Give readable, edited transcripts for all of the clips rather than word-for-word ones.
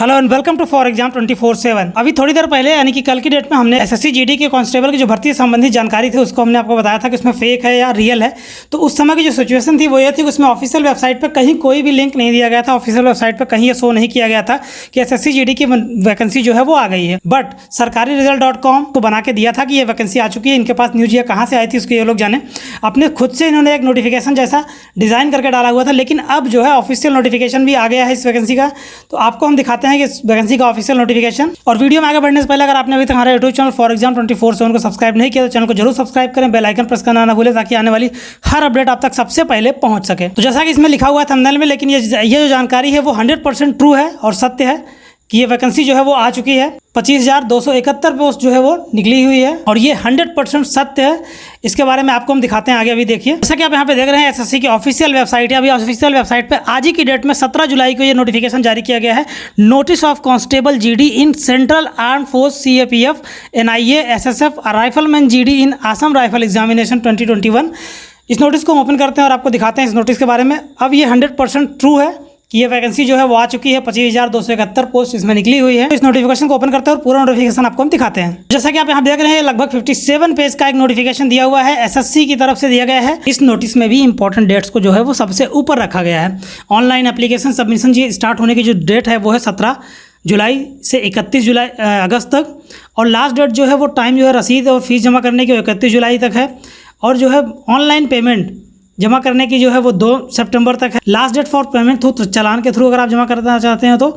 Hello and welcome to for exam 24/7। अभी थोड़ी देर पहले यानी कि कल की डेट में हमने एसएससी जीडी के कांस्टेबल की जो भर्ती संबंधी जानकारी थी उसको हमने आपको बताया था कि उसमें फेक है या रियल है। तो उस समय की जो सिचुएशन थी वो ये थी कि उसमें ऑफिशियल वेबसाइट पर कहीं कोई भी लिंक नहीं दिया गया था, ऑफिशियल वेबसाइट पर कहीं ये शो नहीं किया गया था कि एसएससी जीडी की वैकेंसी जो है वो आ गई है। बट सरकारी रिजल्ट.com को बना के दिया था कि ये वैकेंसी आ चुकी है। इनके पास न्यूज ये कहाँ से आई थी उसके ये लोग जाने। अपने खुद से इन्होंने एक नोटिफिकेशन जैसा डिज़ाइन करके डाला हुआ था, लेकिन अब जो है ऑफिशियल नोटिफिकेशन भी आ गया है इस वैकेंसी का। तो आपको हम दिखाते हैं कि इस वैकेंसी का ऑफिशियल नोटिफिकेशन। और वीडियो में आगे बढ़ने से पहले अगर आपने अभी तक हमारे यूट्यूब चैनल फॉर एग्जाम 24/7 को सब्सक्राइब नहीं किया तो चैनल को जरूर सब्सक्राइब करें, बेल आइकन प्रेस करना ना भूलें ताकि आने वाली हर अपडेट आप तक सबसे पहले पहुंच सके। तो जैसा कि इसमें लिखा हुआ है थंबनेल में, लेकिन ये जो जानकारी है वो 100% ट्रू है और सत्य है कि ये वैकेंसी जो है वो आ चुकी है। 25,271 पोस्ट जो है वो निकली हुई है और ये 100% सत्य है। इसके बारे में आपको हम दिखाते हैं आगे। अभी देखिए, जैसा कि आप यहाँ पे देख रहे हैं एसएससी की ऑफिशियल वेबसाइट है। अभी ऑफिशियल वेबसाइट पे आज ही की डेट में 17 जुलाई को ये नोटिफिकेशन जारी किया गया है। Notice of constable GD in central arm force CAPF NIA SSF rifleman GD in Assam rifle examination 2021। इस नोटिस को हम ओपन करते हैं और आपको दिखाते हैं इस नोटिस के बारे में। अब ये 100% ट्रू है कि ये वैकेंसी जो है वो आ चुकी है। 25,271 पोस्ट इसमें निकली हुई है। इस नोटिफिकेशन को ओपन करते हैं और पूरा नोटिफिकेशन आपको हम दिखाते हैं। जैसा कि आप यहाँ देख रहे हैं लगभग 57 पेज का एक नोटिफिकेशन दिया हुआ है, एसएससी की तरफ से दिया गया है। इस नोटिस में भी इंपॉर्टेंट डेट्स को जो है वो सबसे ऊपर रखा गया है। ऑनलाइन एप्लीकेशन सबमिशन जी स्टार्ट होने की जो डेट है वो है 17 जुलाई से 31 अगस्त तक। और लास्ट डेट जो है वो टाइम जो है रसीद और फीस जमा करने की 31 जुलाई तक है। और जो है ऑनलाइन पेमेंट जमा करने की जो है वो 2 सितंबर तक है। Last date for payment through challan के थ्रू अगर आप जमा करना चाहते हैं तो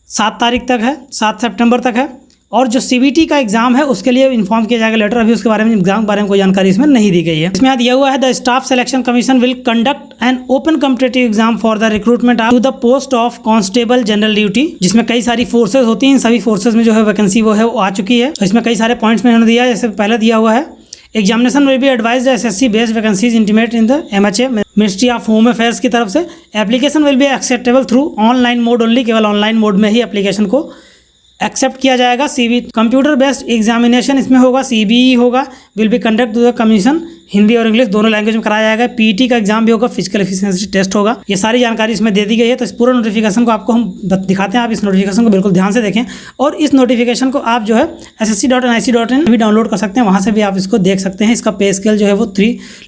7 तारीख तक है, 7 सितंबर तक है। और जो सीबीटी का एग्जाम है उसके लिए इन्फॉर्म किया जाएगा लेटर। अभी उसके बारे में एग्जाम के बारे में कोई जानकारी इसमें नहीं दी गई है। इसमें यहाँ दिया हुआ है the staff selection commission will conduct an open competitive exam for the recruitment to the post of constable general duty, जिसमें कई सारी फोर्सेज होती हैं। इन सभी फोर्सेज में जो है वैकेंसी वो है वो आ चुकी है। इसमें कई सारे पॉइंट्स में इन्होंने दिया है। जैसे पहले दिया हुआ है examination will be advise SSC based vacancies intimate in the MHA ministry of home affairs की तरफ से। Application will be acceptable through online mode only, केवल ऑनलाइन मोड में ही एप्लीकेशन को एक्सेप्ट किया जाएगा। सीबी कंप्यूटर बेस्ड एग्जामिनेशन इसमें होगा, सीबीई होगा, will be conduct to the commission, Hindi और इंग्लिश दोनों लैंग्वेज में कराया जाएगा। पीटी का एग्जाम भी होगा, फिजिकल एफिशिएंसी टेस्ट होगा। ये सारी जानकारी इसमें दे दी गई है। तो इस पूरे नोटिफिकेशन को आपको हम दिखाते हैं। आप इस नोटिफिकेशन को बिल्कुल ध्यान से देखें और इस नोटिफिकेशन को आप जो है ssc.nic.in भी डाउनलोड कर सकते हैं। वहाँ से भी आप इसको देख सकते हैं। इसका पे स्केल जो है वो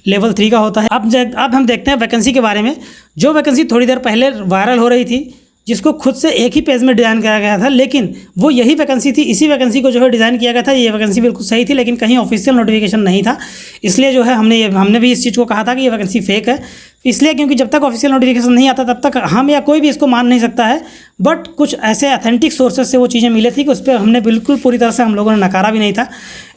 लेवल 3 का होता है। अब हम देखते हैं वैकेंसी के बारे में। जो वैकेंसी थोड़ी देर पहले वायरल हो रही थी, जिसको खुद से एक ही पेज में डिज़ाइन किया गया था, लेकिन वो यही वैकेंसी थी। इसी वैकेंसी को जो है डिज़ाइन किया गया था। ये वैकेंसी बिल्कुल सही थी, लेकिन कहीं ऑफिशियल नोटिफिकेशन नहीं था। इसलिए जो है हमने भी इस चीज़ को कहा था कि ये वैकेंसी फेक है। इसलिए क्योंकि जब तक ऑफिशियल नोटिफिकेशन नहीं आता तब तक हम या कोई भी इसको मान नहीं सकता है। बट कुछ ऐसे ऑथेंटिक सोर्सेज से वो चीज़ें मिली थी कि उस पर हमने बिल्कुल पूरी तरह से हम लोगों ने नकारा भी नहीं था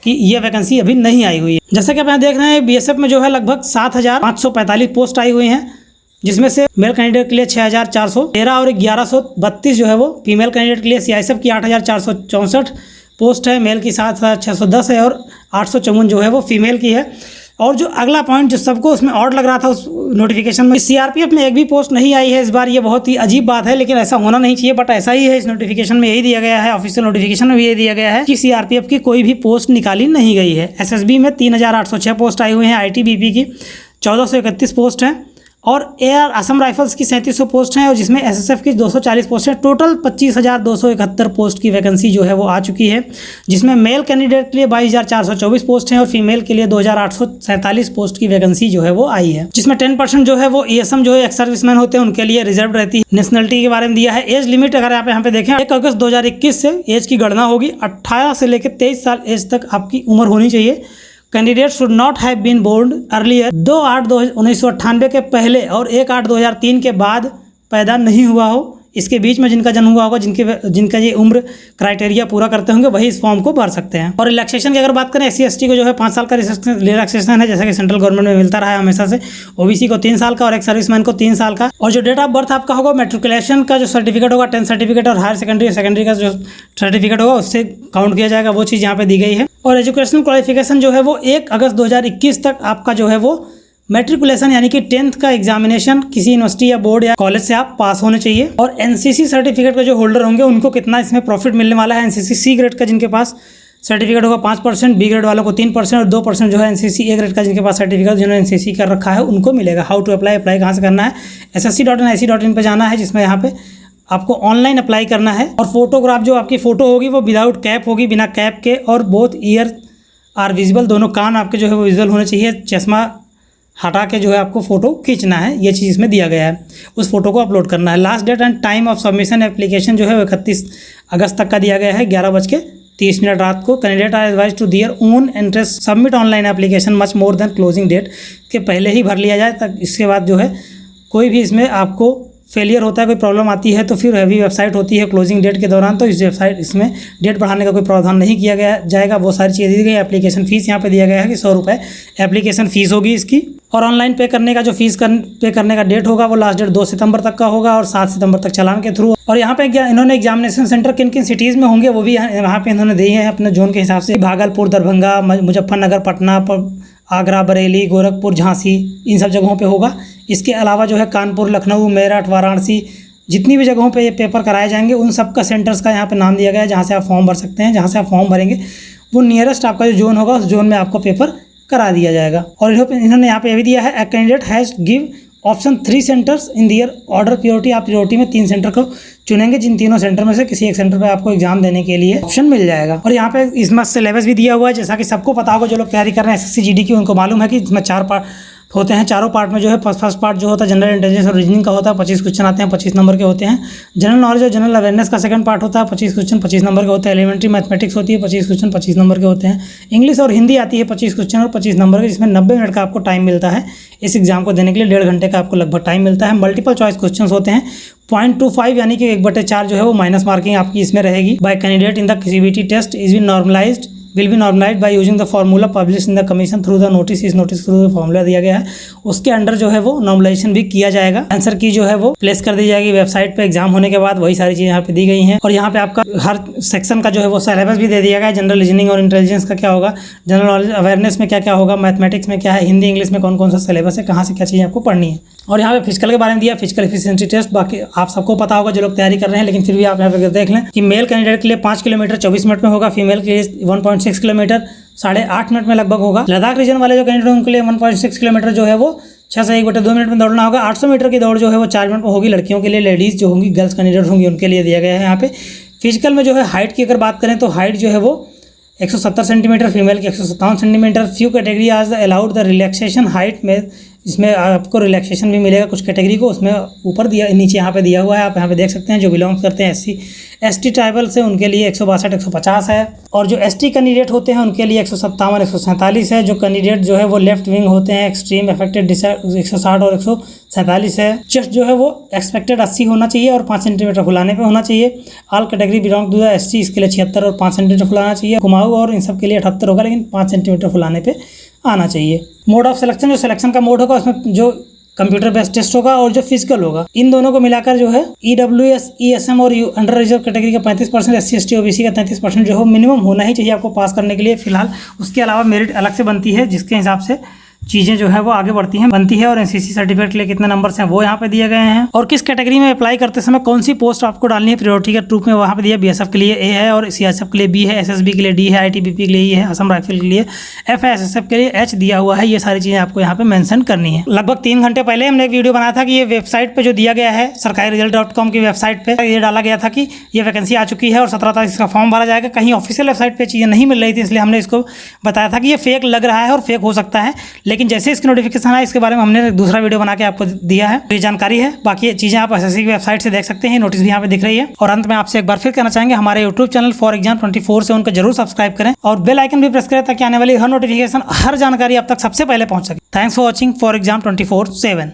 कि ये वैकेंसी अभी नहीं आई हुई है। जैसा कि आप यहाँ देख रहे हैं बीएसएफ में जो है लगभग 7,545 पोस्ट आई हुई हैं, जिसमें से मेल कैंडिडेट के लिए 6,413 और 1,132 जो है वो फीमेल कैंडिडेट के लिए। सीआईएसएफ की 8,464 पोस्ट है, मेल की 7,610 है और 854 जो है वो फीमेल की है। और जो अगला पॉइंट जो सबको उसमें ऑड लग रहा था उस नोटिफिकेशन में, सीआरपीएफ में एक भी पोस्ट नहीं आई है इस बार। ये बहुत ही अजीब बात है, लेकिन ऐसा होना नहीं चाहिए, बट ऐसा ही है। इस नोटिफिकेशन में यही दिया गया है, ऑफिशियल नोटिफिकेशन में भी यही दिया गया है कि सीआरपीएफ की कोई भी पोस्ट निकाली नहीं गई है। एसएसबी में 3,806 पोस्ट आई हुई हैं। आईटीबीपी की 1,431 पोस्ट हैं और एयर असम राइफल्स की 3700 पोस्ट हैं और जिसमें एसएसएफ की 240 पोस्ट हैं। टोटल 25,271 पोस्ट की वैकेंसी जो है वो आ चुकी है, जिसमें मेल कैंडिडेट के लिए 22,424 पोस्ट हैं और फीमेल के लिए 2,847 पोस्ट की वैकेंसी जो है वो आई है। जिसमें 10% जो है वो ईएसएम जो है एक्स सर्विसमैन होते हैं उनके लिए रिजर्व रहती है। नेशनलिटी के बारे में दिया है। एज लिमिट अगर आप यहाँ पे देखें 1 अगस्त 2021 से एज की गणना होगी। 18 से लेकर 23 साल एज तक आपकी उम्र होनी चाहिए। Candidate should not have been born earlier 2/8/1998 के पहले और 1/8/2003 के बाद पैदा नहीं हुआ हो। इसके बीच में जिनका जन्म हुआ होगा, जिनका ये उम्र क्राइटेरिया पूरा करते होंगे, वही इस फॉर्म को भर सकते हैं। और रिलैक्सेशन की अगर बात करें, SC/ST को जो है 5 साल का रिलैक्सेशन है, जैसा कि सेंट्रल गवर्नमेंट में मिलता रहा है हमेशा से। ओबीसी को 3 साल का और एक सर्विसमैन को 3 साल का। और जो डेट ऑफ बर्थ आपका होगा, मेट्रिकुलेशन का जो सर्टिफिकेट होगा, 10th सर्टिफिकेट और हायर सेकेंडरी का जो सर्टिफिकेट होगा उससे काउंट किया जाएगा। वो चीज़ यहाँ पे दी गई है। और एजुकेशनल क्वालिफिकेशन जो है वो 1 अगस्त 2021 तक आपका जो है वो मैट्रिकुलेशन यानी कि 10th का एग्जामिनेशन किसी यूनिवर्सिटी या बोर्ड या कॉलेज से आप पास होने चाहिए। और एनसीसी सर्टिफिकेट का जो होल्डर होंगे उनको कितना इसमें प्रॉफिट मिलने वाला है। एनसीसी सी ग्रेड का जिनके पास सर्टिफिकेट होगा 5%, बी ग्रेड वालों को 3% और 2% जो है एनसीसी ए ग्रेड का जिनके पास सर्टिफिकेट जिन्होंने एनसीसी कर रखा है उनको मिलेगा। हाउ टू अप्लाई कहाँ से करना है, ssc.nic.in पर जाना है, जिसमें यहाँ पे आपको ऑनलाइन अप्लाई करना है। और फोटोग्राफ जो आपकी फ़ोटो होगी वो विदाउट कैप होगी, बिना कैप के, और बोथ ईयर आर विजिबल, दोनों कान आपके जो है वो विजुअल होने चाहिए। चश्मा हटा के जो है आपको फ़ोटो खींचना है, ये चीज़ इसमें दिया गया है। उस फोटो को अपलोड करना है। Last date and time of submission application जो है वो 31 अगस्त तक का दिया गया है, 11:30 रात को। Candidate are advise to their own interest submit online application much more than closing date, के पहले ही भर लिया जाए, तक इसके बाद जो है कोई भी इसमें आपको फेलियर होता है, कोई प्रॉब्लम आती है तो फिर हैवी वेबसाइट होती है क्लोजिंग डेट के दौरान, तो इस वेबसाइट इसमें डेट बढ़ाने का कोई प्रावधान नहीं किया गया जाएगा। वो सारी चीज़ें दी गई। एप्लीकेशन फ़ीस यहाँ पे दिया गया है कि 100 रुपये एप्लीकेशन फ़ीस होगी इसकी। और ऑनलाइन पे करने का जो फीस पे करने का डेट होगा वो लास्ट डेट 2 सितंबर तक का होगा, और 7 सितंबर तक चालान के थ्रू। और यहाँ पे इन्होंने एग्जामिनेशन सेंटर किन किन सिटीज़ में होंगे वो भी यहाँ पे इन्होंने दिए हैं अपने जोन के हिसाब से। भागलपुर, दरभंगा, मुजफ्फरनगर, पटना, आगरा, बरेली, गोरखपुर, झांसी, इन सब जगहों पे होगा। इसके अलावा जो है कानपुर, लखनऊ, मेरठ, वाराणसी, जितनी भी जगहों पे ये पेपर कराए जाएंगे उन सब का सेंटर्स का यहाँ पे नाम दिया गया है, जहाँ से आप फॉर्म भर सकते हैं। जहाँ से आप फॉर्म भरेंगे वो नियरेस्ट आपका जो जोन होगा उस जोन में आपको पेपर करा दिया जाएगा। और इन्होंने यहाँ पे ये भी दिया है, a candidate has give option 3 centres in their order priority. आप प्रियोरिटी में 3 सेंटर को चुनेंगे, जिन तीनों सेंटर में से किसी एक सेंटर पे आपको एग्जाम देने के लिए ऑप्शन मिल जाएगा। और यहाँ पे इसमें सिलेबस भी दिया हुआ है, जैसा कि सबको पता होगा, जो लोग तैयारी कर रहे हैं SSC GD की उनको मालूम है कि इसमें 4 पार्ट होते हैं। चारों पार्ट में जो है फर्स्ट पार्ट जो होता है जनरल इंटेलिजेंस और रीजनिंग का होता है, 25 क्वेश्चन आते हैं, 25 नंबर के होते हैं। जनरल नॉलेज और जनरल अवेयरनेस का सेकंड पार्ट होता है, 25 क्वेश्चन 25 नंबर के होते हैं। एलिमेंट्री मैथमेटिक्स होती है, 25 क्वेश्चन 25 नंबर के होते हैं। इंग्लिश और हिंदी आती है 25 क्वेश्चन और 25 नंबर के, जिसमें 90 मिनट का आपको टाइम मिलता है। इस एग्जाम को देने के लिए 1.5 घंटे का आपको लगभग टाइम मिलता है। मल्टीपल चॉइस क्वेश्चन होते हैं, 0.25 यानी कि 1/4 जो है वो माइनस मार्किंग आपकी इसमें रहेगी। By candidate in the CBT test is be normalised will be normalised by using the formula publish in the commission through the notice. इस नोटिस थ्रू फार्मूला दिया गया है, उसके अंडर जो है वो नॉर्मलाइजेशन भी किया जाएगा। आंसर की जो है वो प्लेस कर दी जाएगी वेबसाइट पे एग्जाम होने के बाद। वही सारी चीज़ें यहाँ पे दी गई हैं। और यहाँ पे आपका हर सेक्शन का जो है वो सिलेबस भी दे दिया गया है। जनरल रीजनिंग और इंटेलिजेंस का क्या होगा, जनरल नॉलेज अवेयरनेस में क्या क्या होगा, मैथमेटिक्स में क्या है, हिंदी इंग्लिश में कौन कौन सा सिलेबस है, कहाँ से क्या चीज़ें आपको पढ़नी है। और यहाँ पे फिजिकल के बारे में दिया, फिजिकल एफिशिएंसी टेस्ट। बाकी आप सबको पता होगा जो लोग तैयारी कर रहे हैं, लेकिन फिर भी आप यहाँ पे देख लें कि मेल कैंडिडेट के लिए 5 किलोमीटर 24 मिनट में होगा, फीमेल के लिए 1.6 किलोमीटर 8.5 मिनट में लगभग होगा। लद्दाख रीजन वाले जो कैंडिडेट उनके लिए 1.6 किलोमीटर जो है वो 6 से 1/2 मिनट में दौड़ना होगा। 800 मीटर की दौड़ जो है वो 4 मिनट में होगी। लड़कियों के लिए, लेडीज़ जो होंगी, गर्ल्स कैंडिडेट होंगी, उनके लिए दिया गया है। यहाँ पे फिजिकल में जो है हाइट की अगर बात करें तो हाइट जो है वो 170 सेंटीमीटर, फीमेल की 157 सेंटीमीटर। फ्यू कैटेगरी आज अलाउड द रिलैक्सेशन हाइट में, इसमें आपको रिलैक्सेशन भी मिलेगा कुछ कैटेगरी को, उसमें ऊपर दिया, नीचे यहाँ पे दिया हुआ है, आप यहाँ पे देख सकते हैं। जो बिलोंग करते हैं SC ST ट्राइबल से उनके लिए 162 150 है, और जो ST कैंडिडेट होते हैं उनके लिए 157 147 है। जो कैंडिडेट जो है वो लेफ्ट विंग होते हैं, एक्सट्रीम अफेक्टेड 160 और 147 है। चेस्ट जो है वो एक्सपेक्टेड 80 होना चाहिए और 5 सेंटीमीटर फुलाने पे होना चाहिए। All category belong to the SC, इसके लिए 76 और 5 सेंटीमीटर फुलाना चाहिए। कुमाऊं और इन सब के लिए 78 होगा, लेकिन 5 सेंटीमीटर फुलाने पे आना चाहिए। मोड ऑफ सिलेक्शन, जो सिलेक्शन का मोड होगा उसमें जो कंप्यूटर बेस्ड टेस्ट होगा और जो फिजिकल होगा, इन दोनों को मिलाकर जो है EWS ESM और अंडर रिजर्व कैटेगरी का 35%, SC ST OBC का 33% जो है मिनिमम होना ही चाहिए आपको पास करने के लिए फिलहाल। उसके अलावा मेरिट अलग से बनती है, जिसके हिसाब से चीज़ें जो है वो आगे बढ़ती हैं बनती है। और NCC सर्टिफिकेट के लिए कितने नंबर्स हैं वो यहाँ पे दिए गए हैं। और किस कैटेगरी में अप्लाई करते समय कौन सी पोस्ट आपको डालनी है प्रायोरिटी के रूप में, वहाँ पे दिया। BSF के लिए A है, और CSF के लिए B है, SSB के लिए D है, ITBP के लिए E है, असम राइफल के लिए F है, SSF के लिए H दिया हुआ है। ये सारी चीज़ें आपको यहाँ पे मेंशन करनी है। लगभग 3 घंटे पहले हमने एक वीडियो बनाया था कि ये वेबसाइट पर जो दिया गया है sarkariresult.com की वेबसाइट पर ये डाला गया था कि ये वैकेंसी आ चुकी है और 17 तारीख इसका फॉर्म भरा जाएगा। कहीं ऑफिशियल वेबसाइट पर चीज़ें नहीं मिल रही थी, इसलिए हमने इसको बताया था कि ये फेक लग रहा है और फेक हो सकता है। लेकिन जैसे इसकी नोटिफिकेशन है, इसके बारे में हमने दूसरा वीडियो बना के आपको दिया है, ये जानकारी है। बाकी चीजें आप SSC की वेबसाइट से देख सकते हैं, नोटिस भी यहाँ पे दिख रही है। और अंत में आपसे एक बार फिर कहना चाहेंगे, हमारे यूट्यूब चैनल फॉर एग्जाम 24 से उनको जरूर सब्सक्राइब करें और बेल आइकन भी प्रेस करें, ताकि आने वाली हर नोटिफिकेशन, हर जानकारी आप तक सबसे पहले पहुंच सके। Thanks for watching for exam 24/7।